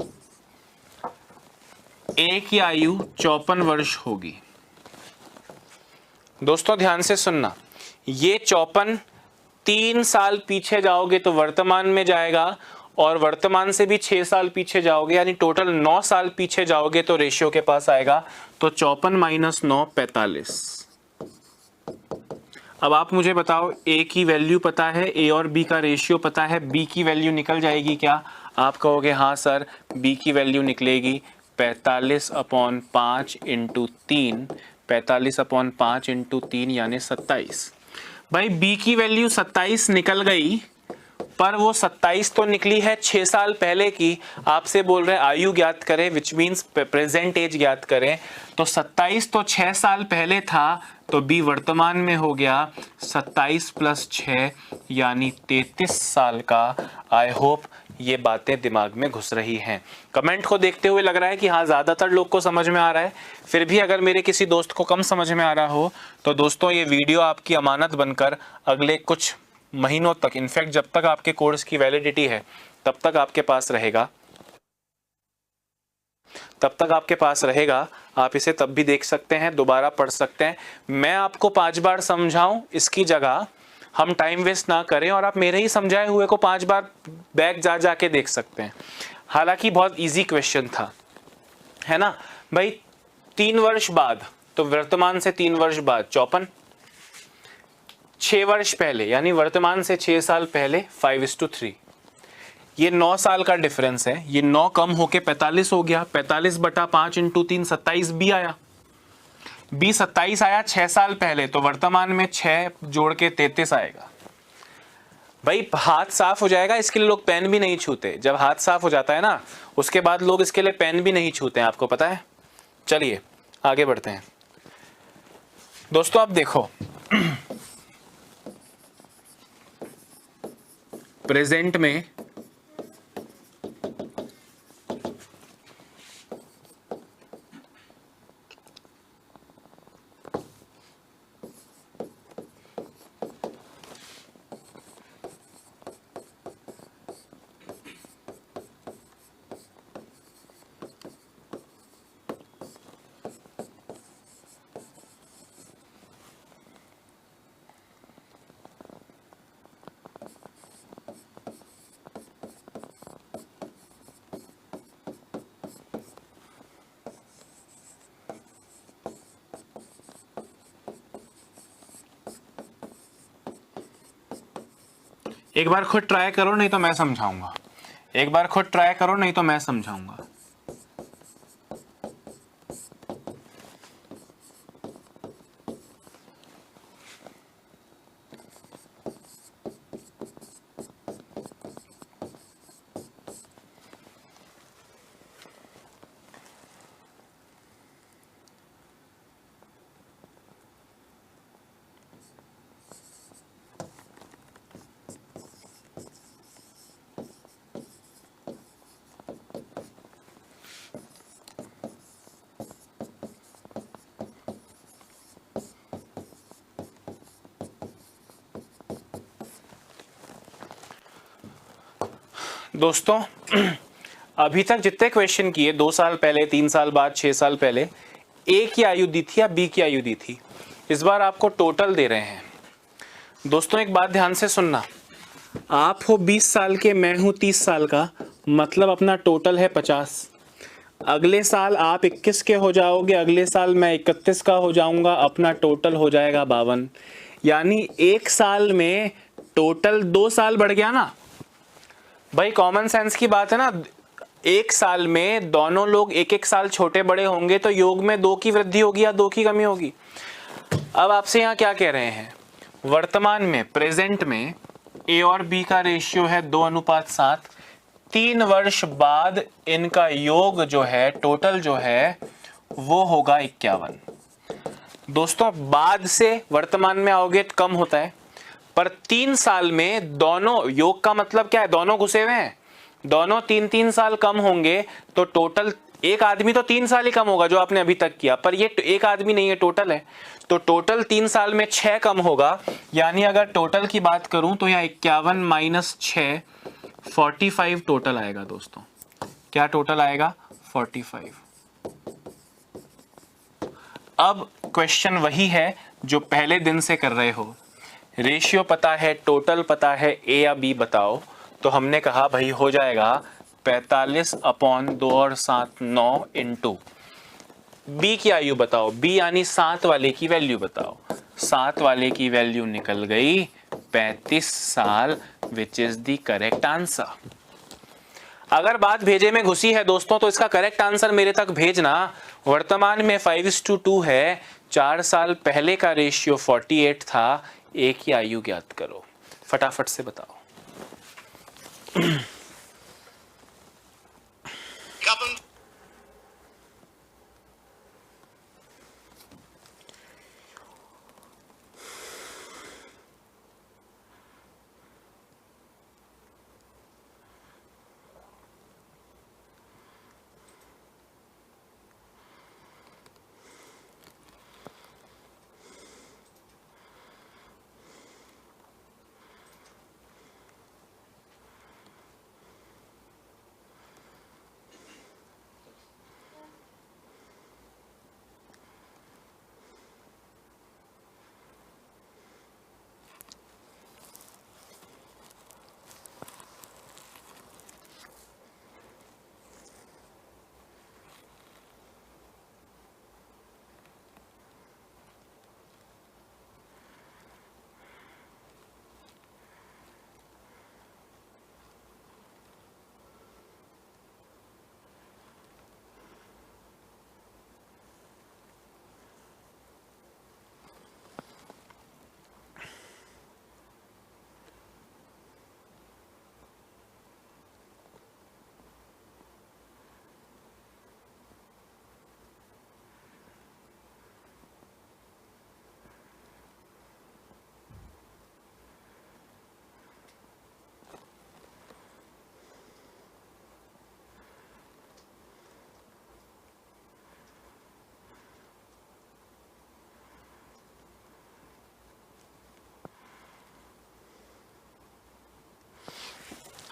[SPEAKER 1] ए की आयु 54 वर्ष होगी। दोस्तों ध्यान से सुनना, ये 54 3 साल पीछे जाओगे तो वर्तमान में जाएगा, और वर्तमान से भी 6 साल पीछे जाओगे यानी टोटल 9 साल पीछे जाओगे तो रेशियो के पास आएगा, तो 54 माइनस 9 45। अब आप मुझे बताओ, ए की वैल्यू पता है, ए और बी का रेशियो पता है, बी की वैल्यू निकल जाएगी क्या? आप कहोगे हाँ सर, बी की वैल्यू निकलेगी 45/5 इंटू 3, 45/5 इंटू 3 यानी 27। भाई बी की वैल्यू 27 निकल गई, पर वो 27 तो निकली है 6 साल पहले की। आपसे बोल रहे हैं आयु ज्ञात करें, विच मीन्स प्रेजेंट एज ज्ञात करें, तो 27 तो 6 साल पहले था, तो बी वर्तमान में हो गया 27 + 6 यानी 33 साल का। आई होप ये बातें दिमाग में घुस रही हैं। कमेंट को देखते हुए लग रहा है कि हाँ ज़्यादातर लोग को समझ में आ रहा है। फिर भी अगर मेरे किसी दोस्त को कम समझ में आ रहा हो तो दोस्तों ये वीडियो आपकी अमानत बनकर अगले कुछ महीनों तक, इनफैक्ट जब तक आपके कोर्स की वैलिडिटी है तब तक आपके पास रहेगा। तब तक आपके पास रहेगा, आप इसे तब भी देख सकते हैं, दोबारा पढ़ सकते हैं। मैं आपको 5 बार समझाऊं इसकी जगह हम टाइम वेस्ट ना करें और आप मेरे ही समझाए हुए को 5 बार बैक जा जाके देख सकते हैं। हालांकि बहुत इजी क्वेश्चन था, है ना भाई। 3 वर्ष बाद, तो वर्तमान से 3 वर्ष बाद 54, 6 वर्ष पहले यानी वर्तमान से 6 साल पहले 5:3। ये 9 साल का डिफरेंस है, ये 9 कम होके 45 हो गया। 45/5 × 3 27 भी आया, 27 आया 6 साल पहले, तो वर्तमान में 6 जोड़ के 33 आएगा। भाई हाथ साफ हो जाएगा, इसके लिए लोग पेन भी नहीं छूते। जब हाथ साफ हो जाता है ना, उसके बाद लोग इसके लिए पेन भी नहीं छूते हैं, आपको पता है। चलिए आगे बढ़ते हैं दोस्तों। आप देखो प्रेजेंट में एक बार खुद ट्राई करो, नहीं तो मैं समझाऊंगा। एक बार खुद ट्राई करो, नहीं तो मैं समझाऊंगा। दोस्तों अभी तक जितने क्वेश्चन किए, 2 साल पहले, 3 साल बाद, 6 साल पहले, ए की आयु दी थी या बी की आयु दी थी। इस बार आपको टोटल दे रहे हैं। दोस्तों एक बात ध्यान से सुनना, आप हो 20 साल के, मैं हूं 30 साल का, मतलब अपना टोटल है 50। अगले साल आप 21 के हो जाओगे, अगले साल मैं 31 का हो जाऊंगा, अपना टोटल हो जाएगा 52। यानी एक साल में टोटल 2 साल बढ़ गया ना भाई। कॉमन सेंस की बात है ना। एक साल में दोनों लोग 1-1 साल छोटे बड़े होंगे, तो योग में 2 की वृद्धि होगी या 2 की कमी होगी। अब आपसे यहां क्या कह रहे हैं, वर्तमान में, प्रेजेंट में ए और बी का रेशियो है 2:7। 3 वर्ष बाद इनका योग जो है, टोटल जो है, वो होगा 51। दोस्तों बाद से वर्तमान में आओगे तो कम होता है, पर 3 साल में दोनों, योग का मतलब क्या है, दोनों घुसे हुए हैं, दोनों 3-3 साल कम होंगे, तो टोटल एक आदमी तो 3 साल ही कम होगा जो आपने अभी तक किया, पर ये एक आदमी नहीं है, टोटल है। तो टोटल 3 साल में 6 कम होगा। यानी अगर टोटल की बात करूं तो यहाँ 51 - 6 45 टोटल आएगा। दोस्तों क्या टोटल आएगा, 45। अब क्वेश्चन वही है जो पहले दिन से कर रहे हो, रेशियो पता है, टोटल पता है, ए या बी बताओ। तो हमने कहा भाई हो जाएगा 45/2 और 7 9 इंटू बी की आयु बताओ, बी यानी 7 वाले की वैल्यू बताओ। 7 वाले की वैल्यू निकल गई 35 साल, which is the correct answer. अगर बात भेजे में घुसी है दोस्तों, तो इसका करेक्ट आंसर मेरे तक भेजना। वर्तमान में 5:2 है, 4 साल पहले का रेशियो 48 था। एक ही आयु ज्ञात करो, फटाफट से बताओ।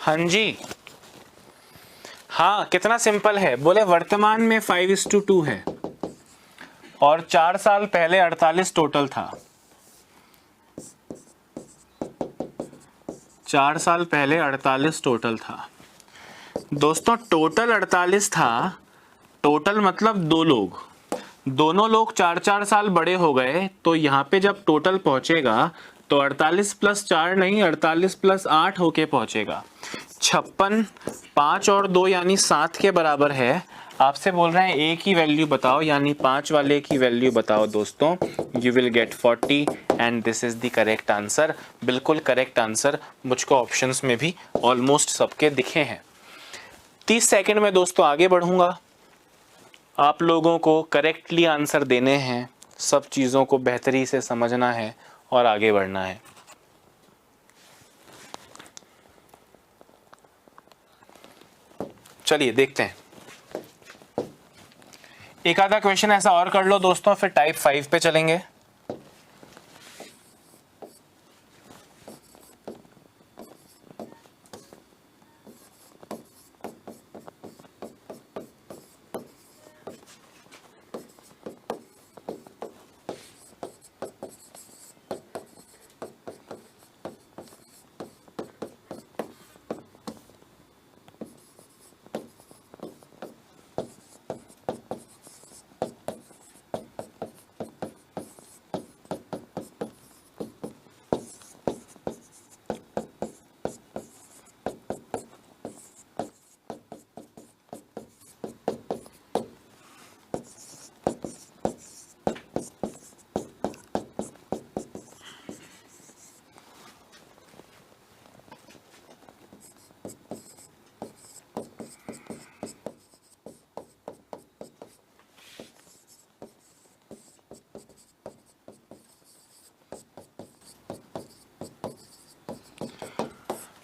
[SPEAKER 1] हाँ जी, हाँ कितना सिंपल है, बोले वर्तमान में 5:2 है और 4 साल पहले 48 टोटल था। 4 साल पहले 48 टोटल था दोस्तों, टोटल 48 था। टोटल मतलब दो लोग, दोनों लोग 4-4 साल बड़े हो गए, तो यहाँ पे जब टोटल पहुंचेगा तो 48 + 4 नहीं, 48 + 8 होके पहुंचेगा। 56, 5 और 2 यानी 7 के बराबर है। आपसे बोल रहे हैं ए की वैल्यू बताओ, यानी 5 वाले की वैल्यू बताओ दोस्तों। You will get 40 and this is the correct answer. बिल्कुल करेक्ट आंसर, मुझको ऑप्शंस में भी ऑलमोस्ट सबके दिखे हैं। 30 सेकंड में दोस्तों आगे बढ़ूंगा। आप लोगों को करेक्टली आंसर देने हैं, सब चीज़ों को बेहतरी से समझना है और आगे बढ़ना है। चलिए देखते हैं, एक आधा क्वेश्चन ऐसा और कर लो दोस्तों, फिर टाइप 5 पे चलेंगे।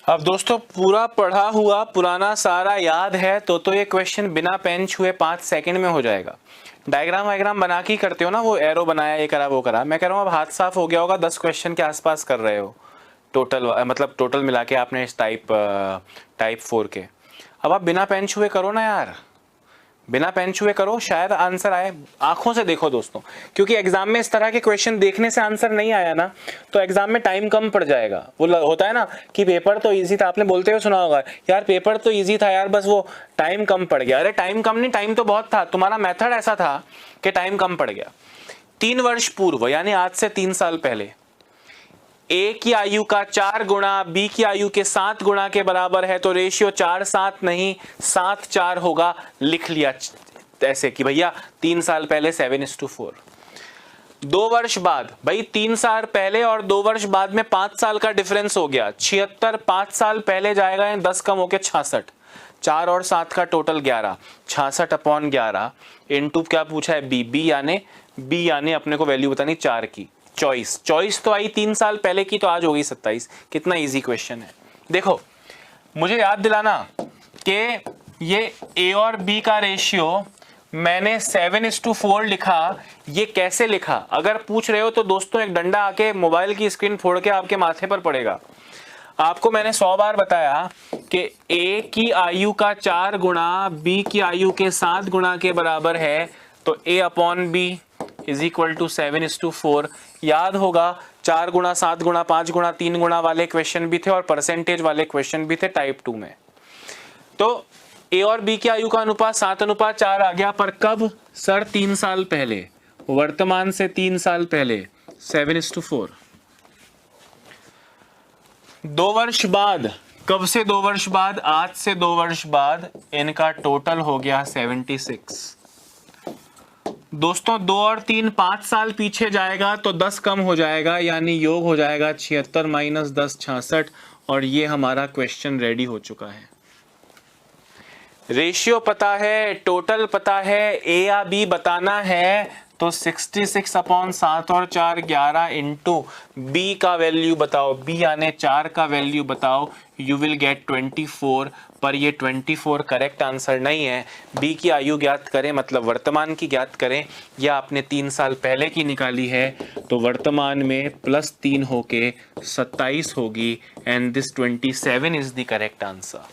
[SPEAKER 1] अब दोस्तों पूरा पढ़ा हुआ पुराना सारा याद है तो ये क्वेश्चन बिना पेन छुए 5 सेकंड में हो जाएगा। डायग्राम वायग्राम बना के करते हो ना, वो एरो बनाया, ये करा वो करा। मैं कह रहा हूँ अब हाथ साफ हो गया होगा, 10 क्वेश्चन के आसपास कर रहे हो टोटल, मतलब टोटल मिला के आपने इस टाइप 4 के। अब आप बिना पेन छुए करो ना यार, बिना पेन छुए करो, शायद आंसर आए। आंखों से देखो दोस्तों, क्योंकि एग्जाम में इस तरह के क्वेश्चन देखने से आंसर नहीं आया ना तो एग्जाम में टाइम कम पड़ जाएगा। वो होता है ना कि पेपर तो इजी था, आपने बोलते हुए सुना होगा यार पेपर तो इजी था यार, बस वो टाइम कम पड़ गया। अरे टाइम कम नहीं, टाइम तो बहुत था, तुम्हारा मेथड ऐसा था कि टाइम कम पड़ गया। 3 वर्ष पूर्व यानी आज से 3 साल पहले ए की आयु का 4 गुणा बी की आयु के 7 गुणा के बराबर है, तो रेशियो 4-7 नहीं 7-4 होगा। लिख लिया ऐसे कि भैया 3 साल पहले 7:4। 2 वर्ष बाद, भाई 3 साल पहले और 2 वर्ष बाद में 5 साल का डिफरेंस हो गया। 76 5 साल पहले जाएगा, 10 कम होके 66। 4 और 7 का टोटल 11, 66/11 इनटू क्या पूछा है बी यानी अपने को वैल्यू बतानी 4 की। चॉइस तो आई 3 साल पहले की, तो आज हो गई 27। कितना इजी क्वेश्चन है। देखो मुझे याद दिलाना कि ये ए और बी का रेशियो मैंने 7:4 लिखा। ये कैसे लिखा अगर पूछ रहे हो तो दोस्तों एक डंडा आके मोबाइल की स्क्रीन फोड़ के आपके माथे पर पड़ेगा। आपको मैंने 100 बार बताया कि ए की आयु का 4 गुणा बी की आयु के 7 गुणा के बराबर है, तो A/B = 7:4। याद होगा 4 गुणा 7 गुणा 5 गुणा 3 गुणा वाले क्वेश्चन भी थे और परसेंटेज वाले क्वेश्चन भी थे टाइप 2 में। तो ए और बी की आयु का अनुपात 7:4 आ गया, पर कब सर? 3 साल पहले, वर्तमान से 3 साल पहले 7:4। 2 वर्ष बाद, कब से 2 वर्ष बाद? आज से 2 वर्ष बाद इनका टोटल हो गया 76। दोस्तों 2 और 3 5 साल पीछे जाएगा तो 10 कम हो जाएगा, यानी योग हो जाएगा 76 - 10 66। और ये हमारा क्वेश्चन रेडी हो चुका है। रेशियो पता है, टोटल पता है, ए या बी बताना है, तो 66/7 और 4 11 इंटू बी का वैल्यू बताओ, बी यानी 4 का वैल्यू बताओ। You will get 24। पर ये 24 करेक्ट आंसर नहीं है। बी की आयु ज्ञात करें मतलब वर्तमान की ज्ञात करें, या आपने 3 साल पहले की निकाली है तो वर्तमान में +3 होके 27 होगी, and this 27 is the correct answer.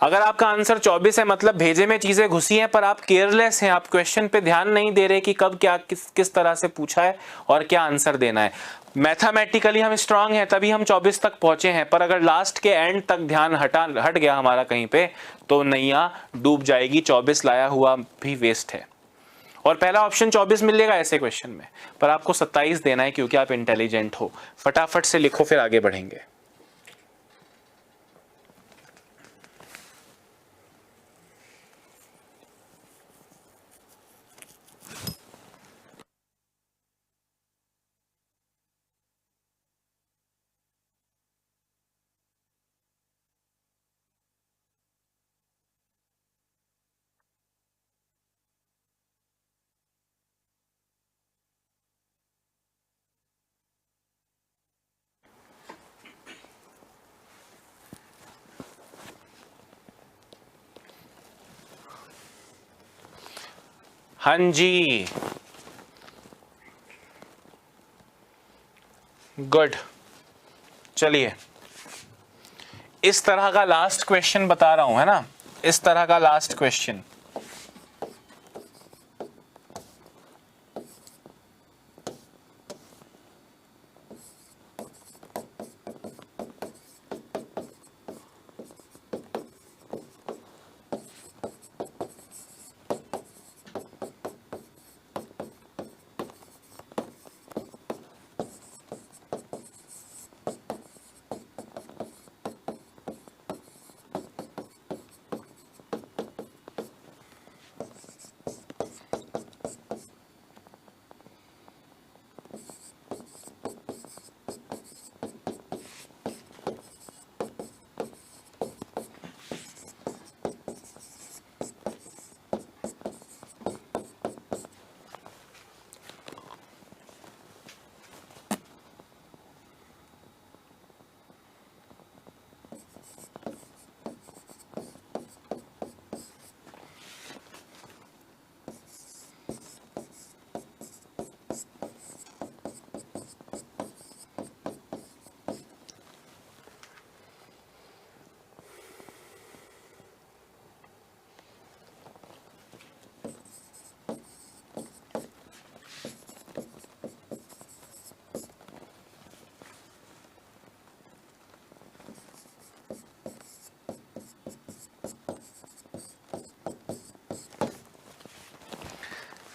[SPEAKER 1] अगर आपका आंसर 24 है मतलब भेजे में चीजें घुसी हैं, पर आप केयरलेस हैं, आप क्वेश्चन पे ध्यान नहीं दे रहे कि कब क्या किस तरह से पूछा है और क्या आंसर देना है। मैथमेटिकली हम स्ट्रांग हैं तभी हम 24 तक पहुंचे हैं, पर अगर लास्ट के एंड तक ध्यान हट गया हमारा कहीं पे तो नैया डूब जाएगी, 24 लाया हुआ भी वेस्ट है। और पहला ऑप्शन 24 मिलेगा ऐसे क्वेश्चन में, पर आपको 27 देना है क्योंकि आप इंटेलिजेंट हो। फटाफट से लिखो फिर आगे बढ़ेंगे। हाँ जी, गुड। चलिए, इस तरह का लास्ट क्वेश्चन बता रहा हूं, है ना, इस तरह का लास्ट क्वेश्चन।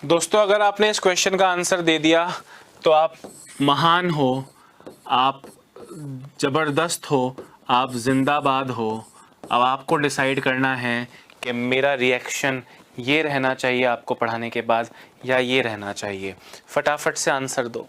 [SPEAKER 1] दोस्तों, अगर आपने इस क्वेश्चन का आंसर दे दिया तो आप महान हो, आप जबरदस्त हो, आप जिंदाबाद हो। अब आपको डिसाइड करना है कि मेरा रिएक्शन ये रहना चाहिए आपको पढ़ाने के बाद या ये रहना चाहिए। फटाफट से आंसर दो।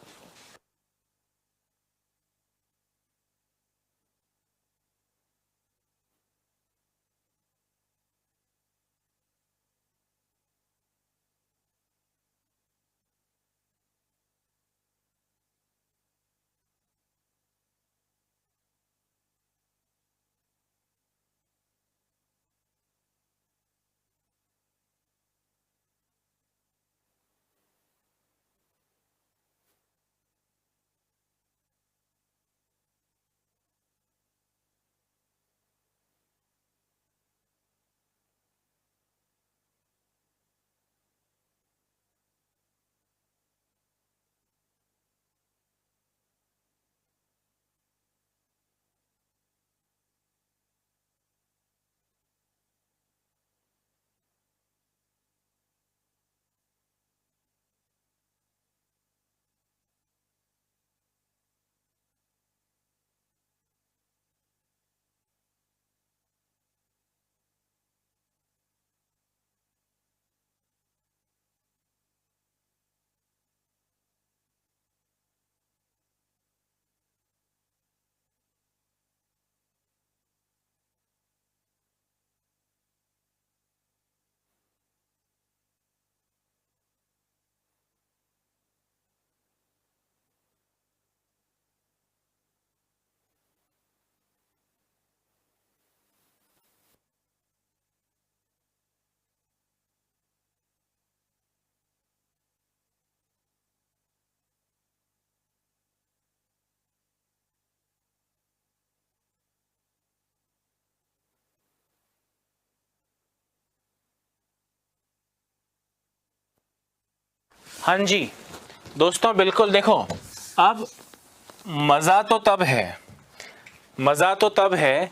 [SPEAKER 1] हाँ जी दोस्तों, बिल्कुल। देखो, अब मज़ा तो तब है, मज़ा तो तब है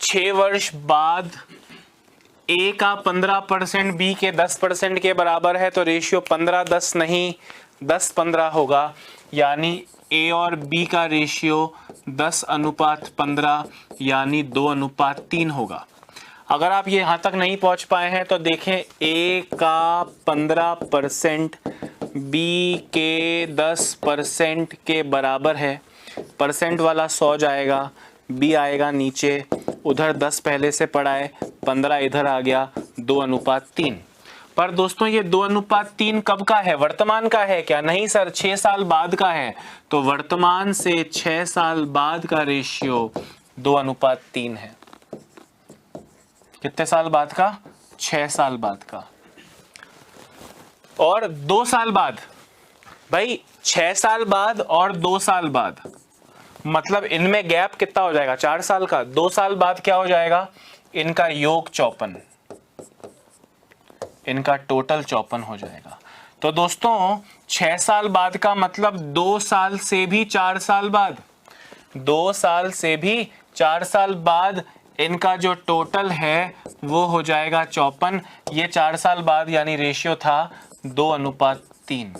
[SPEAKER 1] 6 वर्ष बाद ए का 15% बी के 10% के बराबर है, तो रेशियो 15-10 नहीं 10-15 होगा, यानी ए और बी का रेशियो 10:15 यानी 2:3 होगा। अगर आप ये यहाँ तक नहीं पहुँच पाए हैं तो देखें, ए का 15% बी के 10% के बराबर है, परसेंट वाला 100 जाएगा, बी आएगा नीचे, उधर 10 पहले से पड़ा है, 15 इधर आ गया, 2:3। पर दोस्तों ये 2:3 कब का है? वर्तमान का है क्या? नहीं सर, 6 साल बाद का है। तो वर्तमान से 6 साल बाद का रेशियो 2:3 है। कितने साल बाद का? 6 साल बाद का। और 2 साल बाद, भाई 6 साल बाद और 2 साल बाद, मतलब इनमें गैप कितना हो जाएगा? 4 साल का। 2 साल बाद क्या हो जाएगा? इनका योग 54, इनका टोटल 54 हो जाएगा। तो दोस्तों 6 साल बाद का मतलब 2 साल से भी 4 साल बाद, 2 साल से भी 4 साल बाद इनका जो टोटल है वो हो जाएगा 54। ये 4 साल बाद यानी रेशियो था 2:3।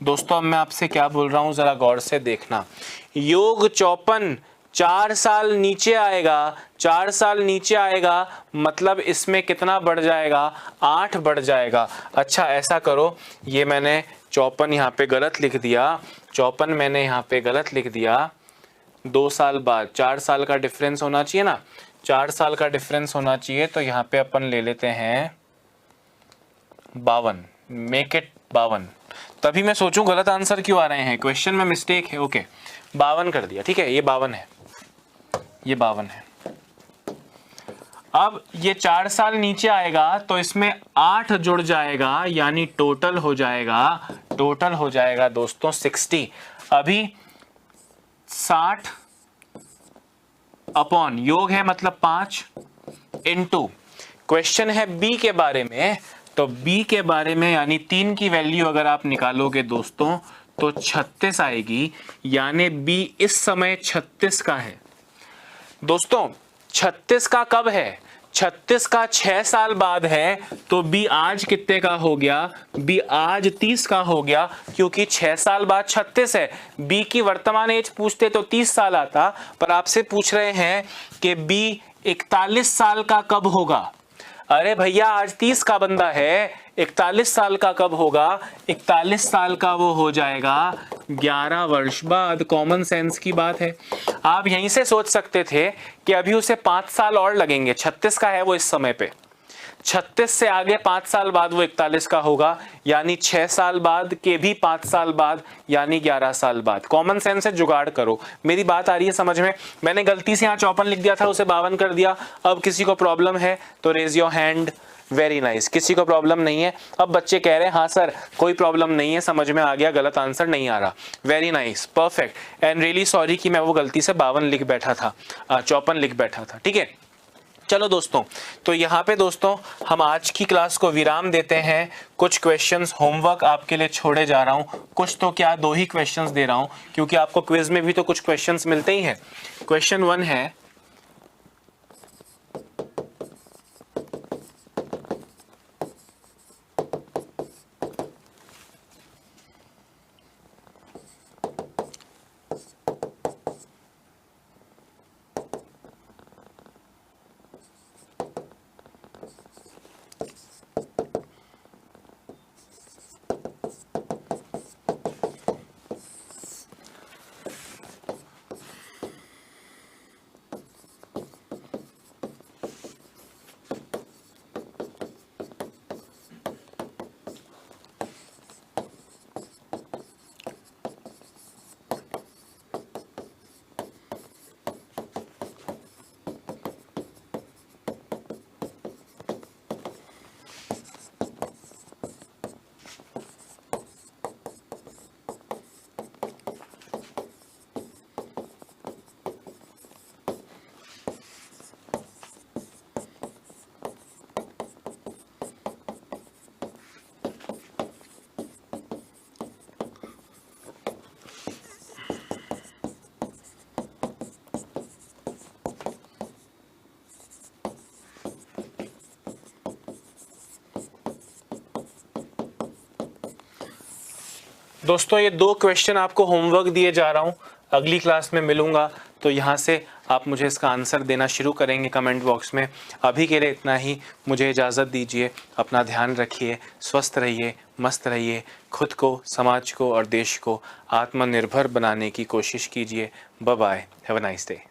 [SPEAKER 1] दोस्तों अब मैं आपसे क्या बोल रहा हूं, जरा गौर से देखना। योग 54 4 साल नीचे आएगा, 4 साल नीचे आएगा मतलब इसमें कितना बढ़ जाएगा? 8 बढ़ जाएगा। अच्छा ऐसा करो, ये मैंने 54 यहाँ पे गलत लिख दिया, 54 मैंने यहाँ पे गलत लिख दिया। 2 साल बाद 4 साल का डिफरेंस होना चाहिए ना, 4 साल का डिफरेंस होना चाहिए, तो यहाँ पे अपन ले लेते हैं 52, मेक इट 52। तभी मैं सोचूं गलत आंसर क्यों आ रहे हैं, क्वेश्चन में मिस्टेक है। ओके 52 कर दिया, ठीक है, ये 52 है, ये 52 है। अब ये 4 साल नीचे आएगा तो इसमें 8 जुड़ जाएगा, यानी टोटल हो जाएगा, टोटल हो जाएगा दोस्तों 60। अभी 60 अपॉन योग है मतलब 5 इनटू, क्वेश्चन है बी के बारे में, तो बी के बारे में यानी 3 की वैल्यू अगर आप निकालोगे दोस्तों तो 36 आएगी, यानी बी इस समय 36 का है। दोस्तों 36 का कब है? 36 का 6 साल बाद है, तो बी आज कितने का हो गया? बी आज 30 का हो गया, क्योंकि 6 साल बाद 36 है। बी की वर्तमान एज पूछते तो 30 साल आता, पर आपसे पूछ रहे हैं कि बी 41 साल का कब होगा। अरे भैया आज 30 का बंदा है, 41 साल का कब होगा? 41 साल का वो हो जाएगा 11 वर्ष बाद। कॉमन सेंस की बात है। आप यहीं से सोच सकते थे कि अभी उसे 5 साल और लगेंगे, 36 का है वो इस समय पे, 36 से आगे 5 साल बाद वो 41 का होगा, यानी 6 साल बाद के भी 5 साल बाद यानी 11 साल बाद। कॉमन सेंस से जुगाड़ करो। मेरी बात आ रही है समझ में? मैंने गलती से यहाँ 54 लिख दिया था, उसे 52 कर दिया। अब किसी को प्रॉब्लम है तो raise your hand. Very nice, किसी को प्रॉब्लम नहीं है। अब बच्चे कह रहे हैं हाँ सर कोई प्रॉब्लम नहीं है, समझ में आ गया, गलत आंसर नहीं आ रहा। Very nice, perfect, and really sorry कि मैं वो गलती से 52 लिख बैठा था, 54 लिख बैठा था। ठीक है, चलो दोस्तों, तो यहाँ पे दोस्तों हम आज की क्लास को विराम देते हैं। कुछ क्वेश्चंस होमवर्क आपके लिए छोड़े जा रहा हूँ, कुछ तो क्या 2 ही क्वेश्चंस दे रहा हूँ, क्योंकि आपको क्विज में भी तो कुछ क्वेश्चंस मिलते ही हैं। क्वेश्चन 1 है, दोस्तों ये 2 क्वेश्चन आपको होमवर्क दिए जा रहा हूँ, अगली क्लास में मिलूँगा तो यहाँ से आप मुझे इसका आंसर देना शुरू करेंगे कमेंट बॉक्स में। अभी के लिए इतना ही, मुझे इजाज़त दीजिए। अपना ध्यान रखिए, स्वस्थ रहिए, मस्त रहिए, खुद को, समाज को और देश को आत्मनिर्भर बनाने की कोशिश कीजिए। Bye bye, have a nice day.